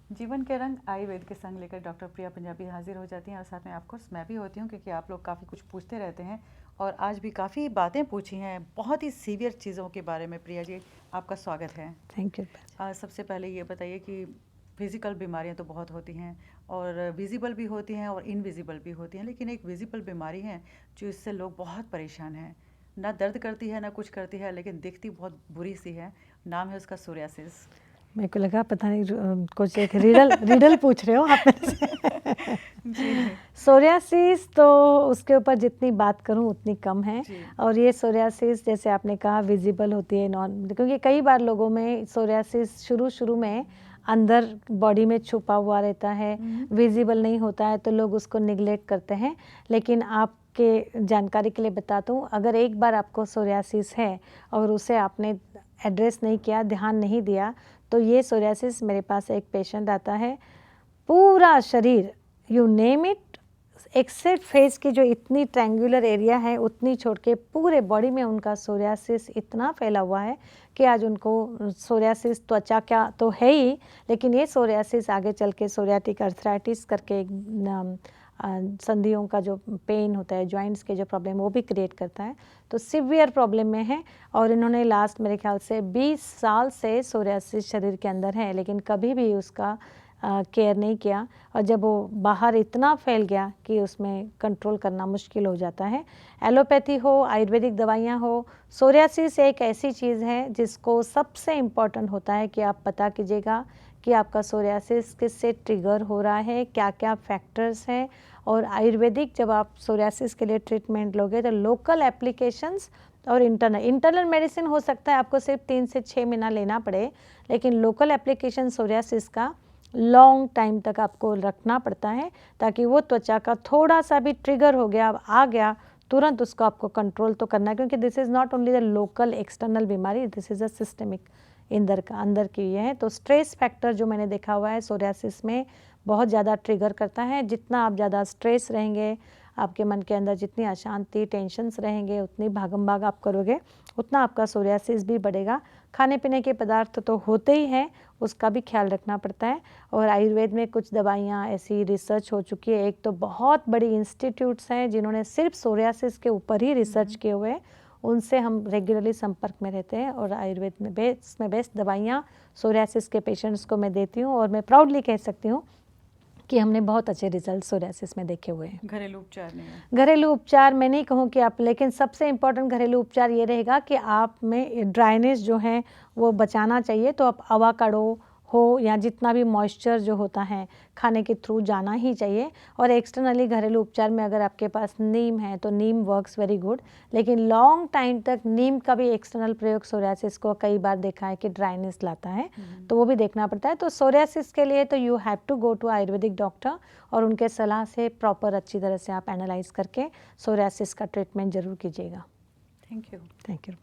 जीवन के रंग आयुर्वेद के संग लेकर डॉक्टर प्रिया पंजाबी हाजिर हो जाती हैं और साथ में ऑफ कोर्स मैं भी होती हूँ क्योंकि आप लोग काफ़ी कुछ पूछते रहते हैं और आज भी काफ़ी बातें पूछी हैं बहुत ही सीवियर चीज़ों के बारे में। प्रिया जी, आपका स्वागत है। Thank you. सबसे पहले ये बताइए कि फिज़िकल बीमारियां तो बहुत होती हैं और विजिबल भी होती हैं और इनविजिबल भी होती हैं, लेकिन एक विजिबल बीमारी है जो इससे लोग बहुत परेशान हैं। ना दर्द करती है ना कुछ करती है, लेकिन दिखती बहुत बुरी सी है। नाम है उसका सोरियासिस। मेरे को लगा पता नहीं कुछ एक रिडल पूछ रहे हो आप मेरे से। जी सोरियासिस तो उसके ऊपर जितनी बात करूं उतनी कम है। जी और ये सोरियासिस जैसे आपने कहा विजिबल होती है, नॉन, क्योंकि कई बार लोगों में सोरियासिस शुरू में अंदर बॉडी में छुपा हुआ रहता है, विजिबल नहीं होता है तो लोग उसको निगलेक्ट करते हैं। लेकिन आपके जानकारी के लिए बताता हूँ, अगर एक बार आपको सोरियासिस है और उसे आपने एड्रेस नहीं किया, ध्यान नहीं दिया, तो ये सोरियासिस, मेरे पास एक पेशेंट आता है, पूरा शरीर, you name it, except face की जो इतनी ट्रायंगुलर एरिया है उतनी छोड़ के पूरे बॉडी में उनका सोरियासिस इतना फैला हुआ है कि आज उनको सोरियासिस त्वचा क्या तो है ही, लेकिन ये सोरियासिस आगे चल के सोरियाटिक अर्थराइटिस करके संधियों का जो पेन होता है, जॉइंट्स के जो प्रॉब्लम वो भी क्रिएट करता है। तो सिवियर प्रॉब्लम में है और इन्होंने लास्ट मेरे ख्याल से 20 साल से सोरियासिस शरीर के अंदर है, लेकिन कभी भी उसका केयर नहीं किया। और जब वो बाहर इतना फैल गया कि उसमें कंट्रोल करना मुश्किल हो जाता है। एलोपैथी हो, आयुर्वेदिक दवाइयाँ हो, सोरियासिस एक ऐसी चीज़ है जिसको सबसे इम्पॉर्टेंट होता है कि आप पता कीजिएगा कि आपका सोरियासिस किससे ट्रिगर हो रहा है, क्या क्या फैक्टर्स हैं। और आयुर्वेदिक जब आप सोरियासिस के लिए ट्रीटमेंट लोगे तो लोकल एप्लीकेशंस और इंटरनल मेडिसिन हो सकता है आपको सिर्फ 3 से 6 महीना लेना पड़े, लेकिन लोकल एप्लीकेशन सोरियासिस का लॉन्ग टाइम तक आपको रखना पड़ता है ताकि वो त्वचा का थोड़ा सा भी ट्रिगर हो गया, आ गया, तुरंत उसको आपको कंट्रोल तो करना है, क्योंकि this is not only the local external बीमारी, दिस इज़ अ सिस्टमिक अंदर की ये है। तो स्ट्रेस फैक्टर जो मैंने देखा हुआ है सोरियासिस में बहुत ज़्यादा ट्रिगर करता है। जितना आप ज़्यादा स्ट्रेस रहेंगे, आपके मन के अंदर जितनी अशांति, टेंशन्स रहेंगे, उतनी भागम भाग आप करोगे, उतना आपका सोरियासिस भी बढ़ेगा। खाने पीने के पदार्थ तो होते ही हैं, उसका भी ख्याल रखना पड़ता है। और आयुर्वेद में कुछ दवाइयाँ ऐसी रिसर्च हो चुकी है, एक तो बहुत बड़ी इंस्टीट्यूट्स हैं जिन्होंने सिर्फ सोरियासिस के ऊपर ही रिसर्च किए हुए हैं, उनसे हम रेगुलरली संपर्क में रहते हैं। और आयुर्वेद में बेस्ट दवाइयाँ सोरियासिस के पेशेंट्स को मैं देती हूँ और मैं प्राउडली कह सकती हूँ कि हमने बहुत अच्छे रिजल्ट सोरियासिस में देखे हुए हैं। घरेलू उपचार नहीं है? घरेलू उपचार मैं नहीं कहूँ कि आप, लेकिन सबसे इम्पोर्टेंट घरेलू उपचार ये रहेगा कि आप में ड्राइनेस जो है वो बचाना चाहिए। तो आप अवाकाडो हो या जितना भी मॉइस्चर जो होता है खाने के थ्रू जाना ही चाहिए। और एक्सटर्नली घरेलू उपचार में अगर आपके पास नीम है तो नीम वर्क्स वेरी गुड, लेकिन लॉन्ग टाइम तक नीम का भी एक्सटर्नल प्रयोग सोरियासिस को कई बार देखा है कि ड्राइनेस लाता है, तो वो भी देखना पड़ता है। तो सोरियासिस के लिए तो you have to go to Ayurvedic doctor और उनके सलाह से प्रॉपर अच्छी तरह से आप एनालाइज करके सोरियासिस का ट्रीटमेंट जरूर कीजिएगा। Thank you. Thank you.